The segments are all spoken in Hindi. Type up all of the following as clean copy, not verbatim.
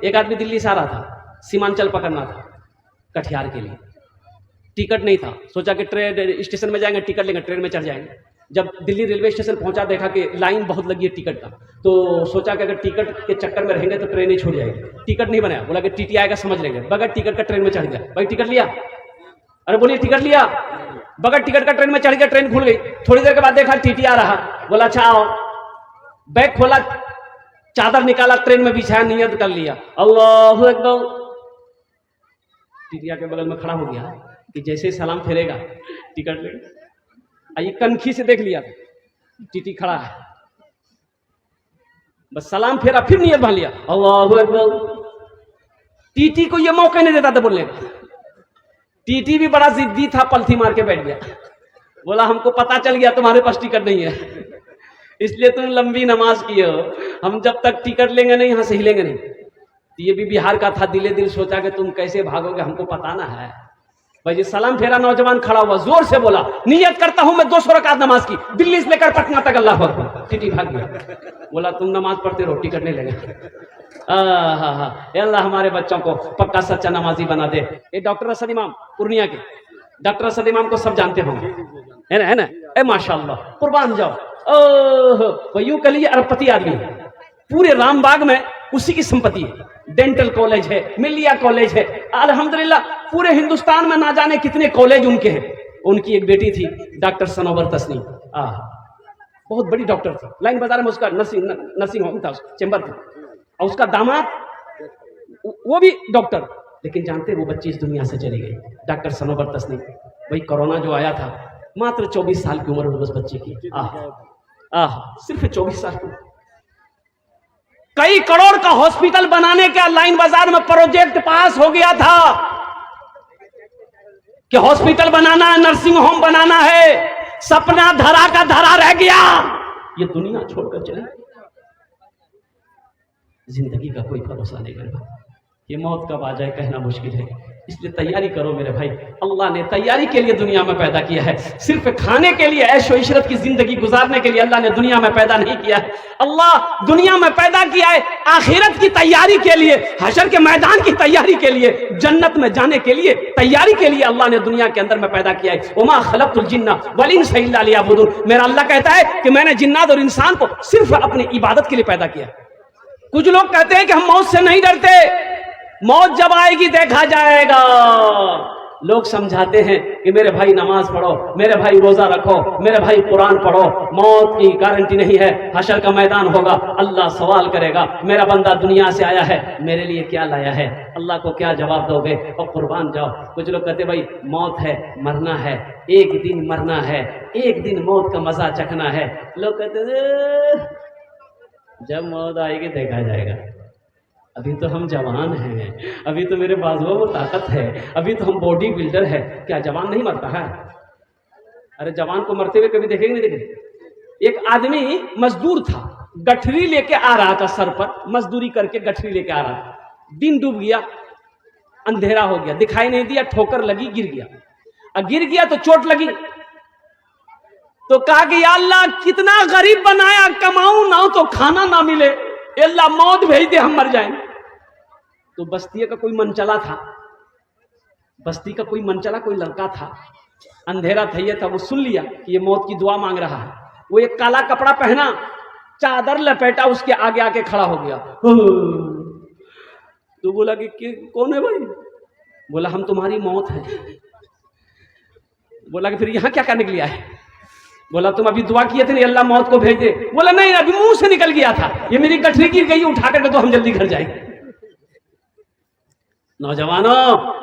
एक आदमी दिल्ली से आ रहा था, सीमांचल पकड़ना था कटिहार के लिए, टिकट नहीं था, सोचा कि ट्रेन स्टेशन में जाएंगे, टिकट लेंगे, ट्रेन में चढ़ जाएंगे। जब दिल्ली रेलवे स्टेशन पहुंचा, देखा कि लाइन बहुत लगी है टिकट का, तो सोचा कि अगर टिकट के चक्कर में रहेंगे तो ट्रेन ही छूट जाएगी। टिकट नहीं बनाया, बोला कि टीटी आएगा समझ लेंगे, बगैर टिकट का ट्रेन में चढ़ गया। भाई टिकट लिया? अरे बोलिए टिकट लिया? बगैर टिकट का ट्रेन में चढ़ गया, ट्रेन खुल गई। थोड़ी देर के बाद देखा टीटी आ रहा, बोला अच्छा आओ। बैग खोला, चादर निकाला, ट्रेन में बिछाया, नियत कर लिया, अल्लाहु अकबर। टीटी के बगल में खड़ा हो गया कि जैसे सलाम फेरेगा टिकट ले। ये कनखी से देख लिया, टीटी खड़ा है, बस सलाम फेरा, फिर नियत बांध लिया, अल्लाहु अकबर। टीटी को ये मौका नहीं देता था बोलने का। टीटी भी बड़ा जिद्दी था, पलथी मार के बैठ गया, बोला हमको पता चल गया तुम्हारे पास टिकट नहीं है, इसलिए तुम लंबी नमाज किए हो, हम जब तक टिकट लेंगे नहीं यहां से हिलेंगे नहीं। ये भी बिहार का था, दिले दिल सोचा कि तुम कैसे भागोगे, हमको पता ना है। भाई जी सलाम फेरा, नौजवान खड़ा हुआ, जोर से बोला नियत करता हूं मैं 200 रकात नमाज की, दिल्ली से लेकर पटना तक, अल्लाह अकबर। टीटी भाग गया, बोला तुम नमाज पढ़ते रहो, टिकट नहीं लेंगे। अल्लाह हमारे बच्चों को पक्का सच्चा नमाजी बना दे। ये डॉक्टर असद इमाम पूर्णिया के, डॉक्टर असद इमाम को सब जानते होंगे, है ना? ए माशाअल्लाह, कुर्बान जाओ। यूं कह लीजिए अरबपति आदमी, पूरे रामबाग में उसी की संपत्ति है, डेंटल कॉलेज है, मिलिया कॉलेज है, अल्हम्दुलिल्लाह पूरे हिंदुस्तान में ना जाने कितने कॉलेज उनके हैं। उनकी एक बेटी थी डॉक्टर सनोवर तस्नीम, बहुत बड़ी डॉक्टर थी, लाइन बाजार में उसका नर्सिंग होम था, चेंबर था, और उसका दामाद वो भी डॉक्टर। लेकिन जानते वो बच्ची इस दुनिया से चली गई, डॉक्टर सनोवर तस्नीम। वही कोरोना जो आया था, मात्र 24 साल की उम्र उस बच्चे की, सिर्फ 24 साल की। कई करोड़ का हॉस्पिटल बनाने का लाइन बाजार में प्रोजेक्ट पास हो गया था कि हॉस्पिटल बनाना है, नर्सिंग होम बनाना है, सपना धरा का धरा रह गया, ये दुनिया छोड़कर चले। जिंदगी का कोई भरोसा नहीं है, ये मौत कब आ जाए कहना मुश्किल है, इसलिए तैयारी करो मेरे भाई। अल्लाह ने तैयारी के लिए दुनिया में पैदा किया है, सिर्फ खाने के लिए, ऐशो इशरत की जिंदगी गुजारने के लिए अल्लाह ने दुनिया में पैदा नहीं किया है। अल्लाह दुनिया में पैदा किया है आखिरत की तैयारी के लिए, हशर के मैदान की तैयारी के लिए, जन्नत में जाने के लिए तैयारी के लिए अल्लाह ने दुनिया के अंदर में पैदा किया है। वमा खलक़तुल जिन्ना वल इंसा इल्ला लियअबुदून। मेरा अल्लाह कहता है कि मैंने जिन्नात और इंसान को सिर्फ अपनी इबादत के लिए पैदा किया। कुछ लोग कहते हैं कि हम मौत से नहीं डरते, मौत जब आएगी देखा जाएगा। लोग समझाते हैं कि मेरे भाई नमाज पढ़ो, मेरे भाई रोजा रखो, मेरे भाई कुरान पढ़ो, मौत की गारंटी नहीं है, हशर का मैदान होगा, अल्लाह सवाल करेगा मेरा बंदा दुनिया से आया है, मेरे लिए क्या लाया है, अल्लाह को क्या जवाब दोगे, और कुर्बान जाओ। कुछ लोग कहते भाई मौत है, मरना है, एक दिन मरना है, एक दिन मौत का मजा चखना है। लोग कहते जब मौत आएगी देखा जाएगा, अभी तो हम जवान हैं, अभी तो मेरे बाजुओं में ताकत है, अभी तो हम बॉडी बिल्डर है। क्या जवान नहीं मरता है? अरे जवान को मरते हुए कभी देखेंगे नहीं देखेंगे। एक आदमी मजदूर था, गठरी लेके आ रहा था, सर पर मजदूरी करके गठरी लेके आ रहा था, दिन डूब गया, अंधेरा हो गया, दिखाई नहीं दिया, ठोकर लगी, गिर गया। अब गिर गया तो चोट लगी, तो कहा कि या अल्लाह कितना गरीब बनाया, कमाऊं ना तो खाना ना मिले, अल्लाह मौत भेज दे हम मर जाएंगे। तो बस्ती का कोई मनचला था, बस्ती का कोई मनचला, कोई लड़का था, अंधेरा था ये था, वो सुन लिया कि ये मौत की दुआ मांग रहा है। वो एक काला कपड़ा पहना, चादर लपेटा, उसके आगे आके खड़ा हो गया। तो बोला कि कौन है भाई? बोला हम तुम्हारी मौत है। बोला कि फिर यहां क्या करने के लिए आए? बोला तुम अभी दुआ किए थे नहीं अल्लाह मौत को भेज दे। बोला नहीं, अभी मुंह से निकल गया था, ये मेरी गठरी गिर गई, उठा करके तो हम जल्दी घर जाएंगे। नौजवानों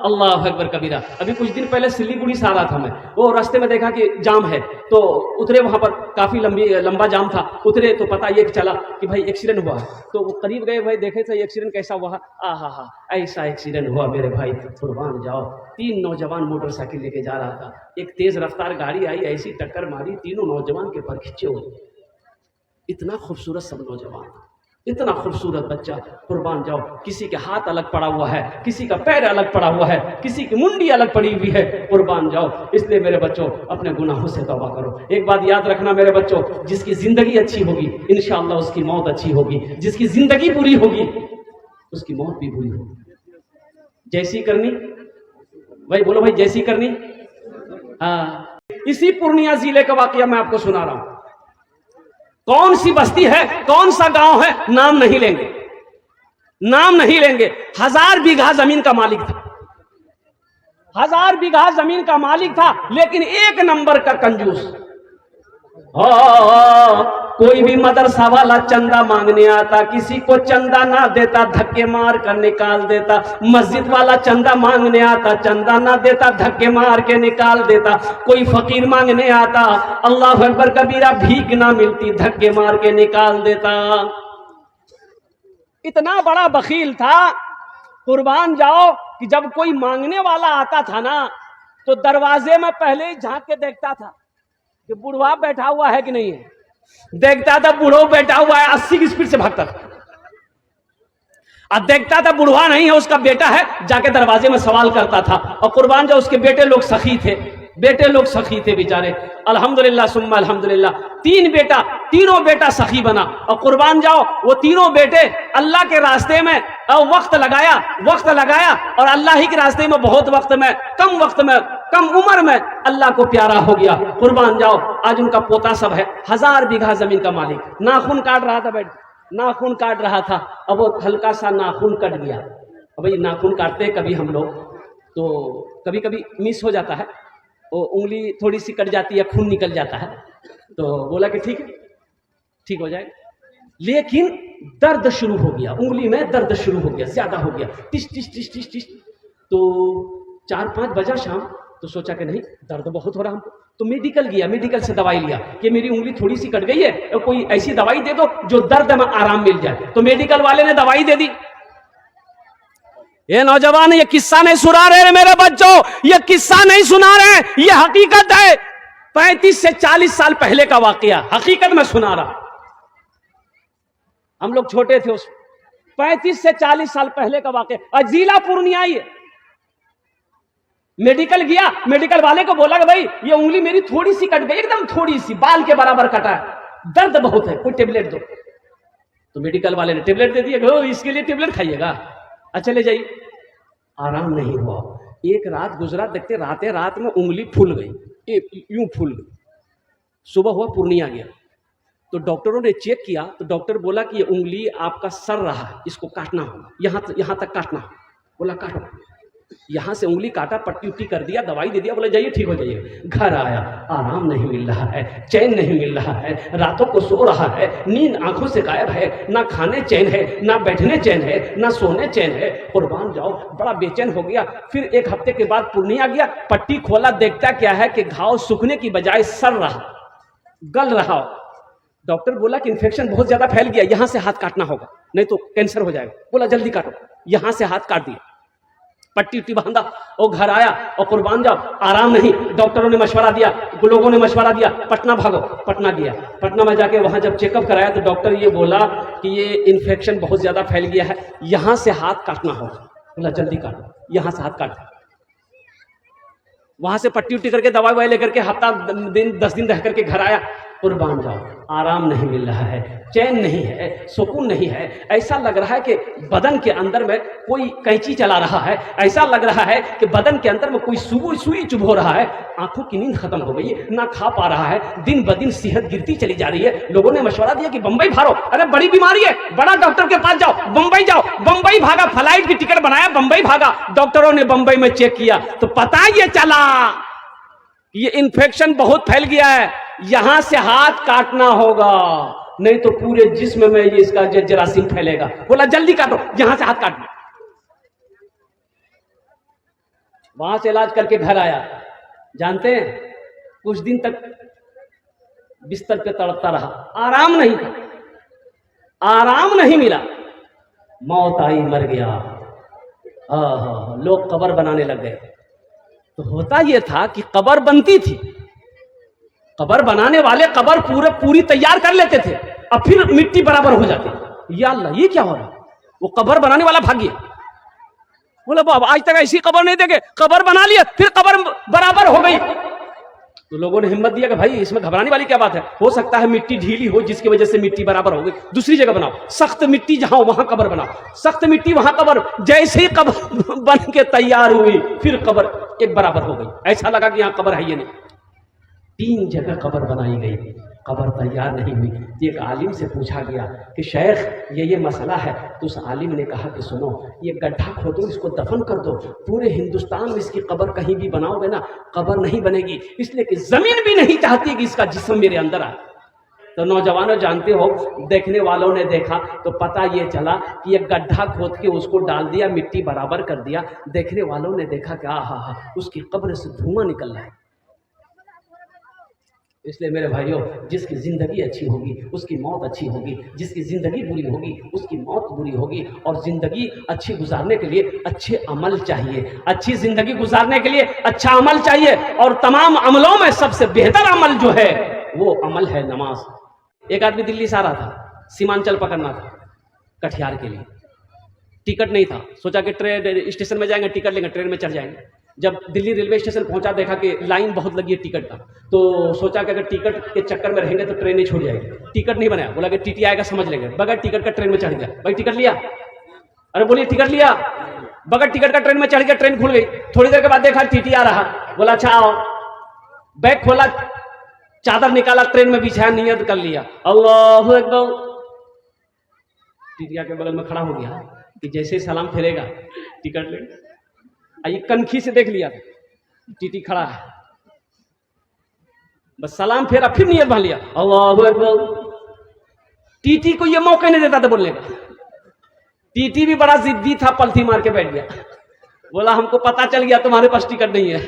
अल्लाह अकबर कबीरा। अभी कुछ दिन पहले सिलीगुड़ी से आ रहा था मैं, वो रास्ते में देखा कि जाम है, तो उतरे, वहां पर काफी लंबा जाम था, उतरे तो पता ये चला कि भाई एक्सीडेंट हुआ। तो वो करीब गए, भाई देखे थे एक्सीडेंट कैसा हुआ। आहा, ऐसा एक्सीडेंट हुआ मेरे भाई, कुर्बान जाओ। 3 नौजवान मोटरसाइकिल लेके जा रहा था, एक तेज रफ्तार गाड़ी आई, ऐसी टक्कर मारी, तीनों नौजवान के पर खिंचे हुए। इतना खूबसूरत सब नौजवान, इतना खूबसूरत बच्चा, कुर्बान जाओ। किसी के हाथ अलग पड़ा हुआ है, किसी का पैर अलग पड़ा हुआ है, किसी की मुंडी अलग पड़ी हुई है, कुर्बान जाओ। इसलिए मेरे बच्चों अपने गुनाहों से तौबा करो। एक बात याद रखना मेरे बच्चों, जिसकी जिंदगी अच्छी होगी इंशाअल्लाह उसकी मौत अच्छी होगी, जिसकी जिंदगी बुरी होगी उसकी मौत भी बुरी हो। जैसी करनी भाई, बोलो भाई, जैसी करनी। हाँ, इसी पूर्णिया जिले का वाकया मैं आपको सुना रहा हूं। कौन सी बस्ती है, कौन सा गांव है, नाम नहीं लेंगे, नाम नहीं लेंगे। 1000 बीघा जमीन का मालिक था, 1000 बीघा जमीन का मालिक था, लेकिन एक नंबर का कंजूस। कोई भी मदरसा वाला चंदा मांगने आता, किसी को चंदा ना देता, धक्के मार कर निकाल देता। मस्जिद वाला चंदा मांगने आता, चंदा ना देता, धक्के मार के निकाल देता। कोई फकीर मांगने आता, अल्लाह अकबर कबीरा, भीख ना मिलती, धक्के मार के निकाल देता। इतना बड़ा बखील था, कुर्बान जाओ, कि जब कोई मांगने वाला आता था ना, तो दरवाजे में पहले ही झांक के देखता था कि बुढ़वा बैठा हुआ है कि नहीं है। देखता था बुढ़ो बैठा हुआ है, 80 की स्पीड से भागता था। अब देखता था बुढ़वा नहीं है, उसका बेटा है, जाके दरवाजे में सवाल करता था। और कुर्बान जाओ, उसके बेटे लोग सखी थे, बेटे लोग सखी थे बेचारे। अल्हम्दुलिल्लाह सुम्मा अल्हम्दुलिल्लाह, 3 बेटा, तीनों बेटा सखी बना। और कुर्बान जाओ, वो तीनों बेटे अल्लाह के रास्ते में वक्त लगाया और अल्लाह ही के रास्ते में बहुत वक्त में, कम वक्त में, कम उम्र में अल्लाह को प्यारा हो गया। कुर्बान जाओ, आज उनका पोता सब है, 1000 बीघा जमीन का मालिक। नाखून काट रहा था, बैठ नाखून काट रहा था। अब वो हल्का सा नाखून कट गया। अब भाई नाखून काटते कभी हम लोग, तो कभी कभी मिस हो जाता है, वो उंगली थोड़ी सी कट जाती है, खून निकल जाता है। तो बोला कि ठीक है, ठीक हो जाएगा। लेकिन दर्द शुरू हो गया, उंगली में दर्द शुरू हो गया, ज्यादा हो गया, टिश टिश टिश टिश टिश। तो 4-5 बजा शाम, तो सोचा कि नहीं, दर्द बहुत हो रहा हमको। तो मेडिकल गया, मेडिकल से दवाई लिया कि मेरी उंगली थोड़ी सी कट गई है, तो कोई ऐसी दवाई दे दो जो दर्द में आराम मिल जाए। तो मेडिकल वाले ने दवाई दे दी। ये नौजवान ये किस्सा नहीं सुना रहे मेरे बच्चों, ये किस्सा नहीं सुना रहे, ये हकीकत है। 35 से 40 साल पहले का वाकया, हकीकत में सुना रहा। हम लोग छोटे थे उस 35 से 40 साल पहले का वाकया। जिला पूर्णिया ही है। मेडिकल गया, मेडिकल वाले को बोला कि भाई ये उंगली मेरी थोड़ी सी कट गई, एकदम थोड़ी सी, बाल के बराबर कटा है, दर्द बहुत है, कोई टेबलेट दो। तो मेडिकल वाले ने टेबलेट दे दिया, इसके लिए टेबलेट खाइएगा, अच्छा ले जाइए। आराम नहीं हुआ। एक रात गुजरा, देखते रात में उंगली फूल गई, यूं फूल गई। सुबह हुआ, पूर्णिया गया, तो डॉक्टरों ने चेक किया, तो डॉक्टर बोला कि ये उंगली आपका सर रहा है, इसको काटना होगा, यहां तक काटना होगा। बोला काटो, यहां से उंगली काटा, पट्टी उट्टी कर दिया, दवाई दे दिया, बोला जाइए ठीक हो जाइए। घर आया, आराम नहीं मिल रहा है, चैन नहीं मिल रहा है, रातों को सो रहा है, नींद आंखों से गायब है, ना खाने चैन है, ना बैठने चैन है, ना सोने चैन है। कुर्बान जाओ, बड़ा बेचैन हो गया। फिर 1 हफ्ते के बाद पूर्णिया गया, पट्टी खोला, देखता क्या है कि घाव सूखने की बजाय सड़ रहा, गल रहा। डॉक्टर बोला कि इन्फेक्शन बहुत ज्यादा फैल गया, यहां से हाथ काटना होगा, नहीं तो कैंसर हो जाएगा। बोला जल्दी काटो, यहां से हाथ काट दिया, पट्टी उट्टी बांधा। और घर आया, और कुर्बान जाओ, आराम नहीं। डॉक्टरों ने मशवरा दिया, लोगों ने मशवरा दिया, पटना भागो। पटना गया, पटना में जाके वहां जब चेकअप कराया, तो डॉक्टर ये बोला कि ये इन्फेक्शन बहुत ज्यादा फैल गया है, यहां से हाथ काटना होगा। बोला जल्दी काटो, यहां से हाथ काट। वहां से पट्टी उट्टी करके दवाई ववाई लेकर के हफ्ता दिन 10 दिन रह करके घर आया। कुर्बान जाओ, आराम नहीं मिल रहा है, चैन नहीं है, सुकून नहीं है। ऐसा लग रहा है कि बदन के अंदर में कोई कैंची चला रहा है, ऐसा लग रहा है कि बदन के अंदर में कोई सुई चुभ हो रहा है। आंखों की नींद खत्म हो गई, ना खा पा रहा है, दिन ब दिन सेहत गिरती चली जा रही है। लोगों ने मशवरा दिया कि बंबई भागो, अरे बड़ी बीमारी है, बड़ा डॉक्टर के पास जाओ, बंबई जाओ। बंबई भागा, फ्लाइट की टिकट बनाया, बंबई भागा। डॉक्टरों ने बंबई में चेक किया, तो पता ये चला ये इन्फेक्शन बहुत फैल गया है, यहां से हाथ काटना होगा, नहीं तो पूरे जिस्म में ये इसका जरासीम फैलेगा। बोला जल्दी काटो, यहां से हाथ काटना। वहां से इलाज करके घर आया। जानते हैं, कुछ दिन तक बिस्तर पे तड़पता रहा, आराम नहीं था, आराम नहीं मिला। मौत आई, मर गया। लोग कब्र बनाने लग गए। तो होता यह था कि कब्र बनती थी, कब्र बनाने वाले कब्र पूरी तैयार कर लेते थे, अब फिर मिट्टी बराबर हो जाती। या अल्लाह, ये क्या हो रहा? वो कब्र बनाने वाला भाग गया। बोला बाबा आज तक ऐसी कब्र नहीं देखे, कब्र बना लिया, फिर कब्र बराबर हो गई। तो लोगों ने हिम्मत दिया कि भाई इसमें घबराने वाली क्या बात है, हो सकता है मिट्टी ढीली हो जिसकी वजह से मिट्टी बराबर हो गई, दूसरी जगह बनाओ, सख्त मिट्टी जहां हो वहां कब्र बनाओ, सख्त मिट्टी वहां कब्र, जैसे ही कब्र बन के तैयार हुई फिर कब्र एक बराबर हो गई, ऐसा लगा कि यहां कब्र है ये नहीं। 3 जगह कब्र बनाई गई, कब्र तैयार नहीं हुई। एक आलिम से पूछा गया कि शेख ये मसला है, तो उस आलिम ने कहा कि सुनो, ये गड्ढा खोदो, इसको दफन कर दो, पूरे हिंदुस्तान में इसकी कब्र कहीं भी बनाओगे ना कब्र नहीं बनेगी, इसलिए कि जमीन भी नहीं चाहती कि इसका जिस्म मेरे अंदर आए। तो नौजवानों जानते हो, देखने वालों ने देखा तो पता ये चला कि एक गड्ढा खोद के उसको डाल दिया, मिट्टी बराबर कर दिया, देखने वालों ने देखा कि आहा उसकी कब्र से धुआं निकल रहा है। इसलिए मेरे भाइयों, जिसकी ज़िंदगी अच्छी होगी उसकी मौत अच्छी होगी, जिसकी ज़िंदगी बुरी होगी उसकी मौत बुरी होगी। और ज़िंदगी अच्छी गुजारने के लिए अच्छे अमल चाहिए, अच्छी ज़िंदगी गुजारने के लिए अच्छा अमल चाहिए, और तमाम अमलों में सबसे बेहतर अमल जो है वो अमल है नमाज। एक आदमी दिल्ली से आ रहा था, सीमांचल पकड़ना था कटिहार के लिए, टिकट नहीं था, सोचा कि ट्रेन स्टेशन में जाएंगे, टिकट लेंगे, ट्रेन में चढ़ जाएंगे। जब दिल्ली रेलवे स्टेशन पहुंचा देखा कि लाइन बहुत लगी है टिकट का, तो सोचा कि अगर टिकट के चक्कर में रहेंगे तो ट्रेन नहीं छूट जाएगी, टिकट नहीं बनाया, बोला कि टीटी आएगा समझ लेंगे, बगैर टिकट का ट्रेन में चढ़ गया। भाई टिकट लिया? अरे बोलिए टिकट लिया? बगैर टिकट का ट्रेन में चढ़ गया, ट्रेन खुल गई। थोड़ी देर के बाद देखा टीटी आ रहा, बोला अच्छा आओ, बैग खोला, चादर निकाला, ट्रेन में बिछाया, नियत कर लिया, अल्लाहु अकबर। टीटी के बगल में खड़ा हो गया कि जैसे सलाम फेरेगा टिकट ले, ये कनखी से देख लिया टीटी खड़ा है, बस सलाम फेरा, फिर नियत बांध लिया, अल्लाहु अकबर। टीटी को ये मौका नहीं देता था बोलने का। टीटी भी बड़ा जिद्दी था, पलथी मार के बैठ गया, बोला हमको पता चल गया तुम्हारे पास टिकट नहीं है,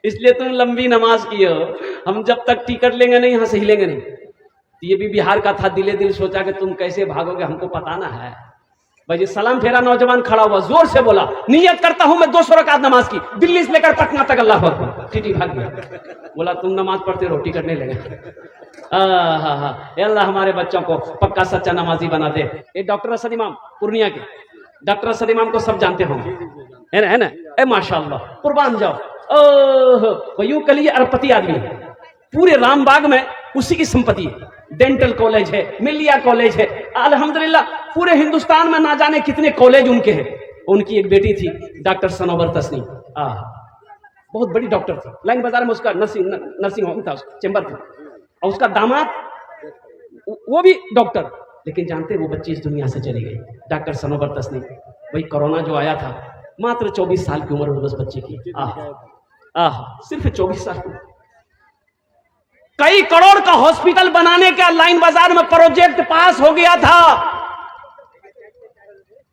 इसलिए तुम लंबी नमाज किए हो, हम जब तक टिकट लेंगे नहीं यहां से हिलेंगे नहीं। ये भी बिहार का था, दिले दिल सोचा कि तुम कैसे भागोगे, हमको पता ना है। भाई सलाम फेरा, नौजवान खड़ा हुआ, जोर से बोला नियत करता हूं मैं 200 रकात नमाज की, दिल्ली से लेकर पटना तक, अल्लाह अकबर। टीटी भाग गया, बोला तुम नमाज पढ़ते रहो, टिकट नहीं लेंगे। अल्लाह हमारे बच्चों को पक्का सच्चा नमाजी बना दे। ये डॉक्टर असद इमाम पूर्णिया के, डॉक्टर असद इमाम को सब जानते होंगे, है ना? ए माशाअल्लाह, कुर्बान जाओ। ओह यूं कलिए अरबपति आदमी, पूरे रामबाग में उसी की संपत्ति है, डेंटल कॉलेज है, मिलिया कॉलेज है, अल्हम्दुलिल्लाह पूरे हिंदुस्तान में ना जाने कितने कॉलेज उनके हैं। उनकी एक बेटी थी डॉक्टर सनोबर तस्नीम, बहुत बड़ी डॉक्टर थी, लाइन बाजार में उसका नर्सिंग होम था, चैम्बर था, और उसका दामाद वो भी डॉक्टर। लेकिन जानते वो बच्ची इस दुनिया से चली गई, डॉक्टर सनोबर तस्नीम। वही कोरोना जो आया था, मात्र 24 साल की उम्र बस बच्चे की, सिर्फ 24 साल की। कई करोड़ का हॉस्पिटल बनाने का लाइन बाजार में प्रोजेक्ट पास हो गया था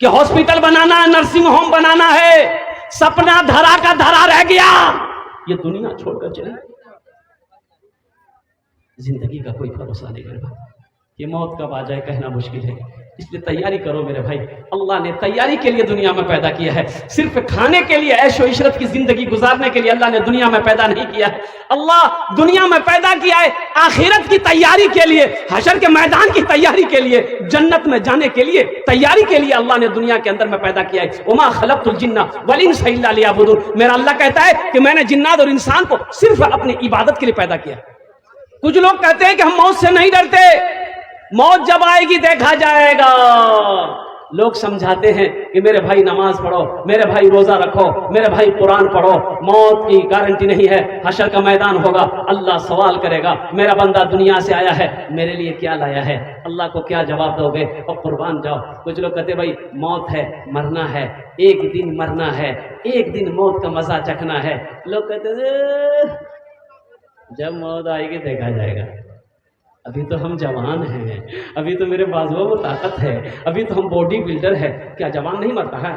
कि हॉस्पिटल बनाना है, नर्सिंग होम बनाना है, सपना धरा का धरा रह गया, ये दुनिया छोड़कर चली। जिंदगी का कोई भरोसा नहीं है, ये मौत कब आ जाए कहना मुश्किल है, इसलिए तैयारी करो मेरे भाई। अल्लाह ने तैयारी के लिए दुनिया में पैदा किया है, सिर्फ खाने के लिए ऐशो इशरत की जिंदगी गुजारने के लिए अल्लाह ने दुनिया में पैदा नहीं किया है। अल्लाह दुनिया में पैदा किया है आखिरत की तैयारी के लिए, हशर के मैदान की तैयारी के लिए, जन्नत में जाने के लिए तैयारी के लिए अल्लाह ने दुनिया के अंदर में पैदा किया है। उमा खलक़तुल जिन्ना वल इंसा इल्ला लियअबुदून, मेरा अल्लाह कहता है कि मैंने जिन्नात और इंसान को सिर्फ अपनी इबादत के लिए पैदा किया। कुछ लोग कहते हैं कि हम मौत से नहीं डरते, मौत जब आएगी देखा जाएगा। लोग समझाते हैं कि मेरे भाई नमाज पढ़ो, मेरे भाई रोजा रखो, मेरे भाई कुरान पढ़ो, मौत की गारंटी नहीं है, हशर का मैदान होगा, अल्लाह सवाल करेगा मेरा बंदा दुनिया से आया है, मेरे लिए क्या लाया है, अल्लाह को क्या जवाब दोगे, और कुर्बान जाओ। कुछ लोग कहते भाई मौत है, मरना है, एक दिन मरना है, एक दिन मौत का मजा चखना है। लोग कहते जब मौत आएगी देखा जाएगा, अभी तो हम जवान हैं, अभी तो मेरे बाजुओं में ताकत है, अभी तो हम बॉडी बिल्डर है। क्या जवान नहीं मरता है?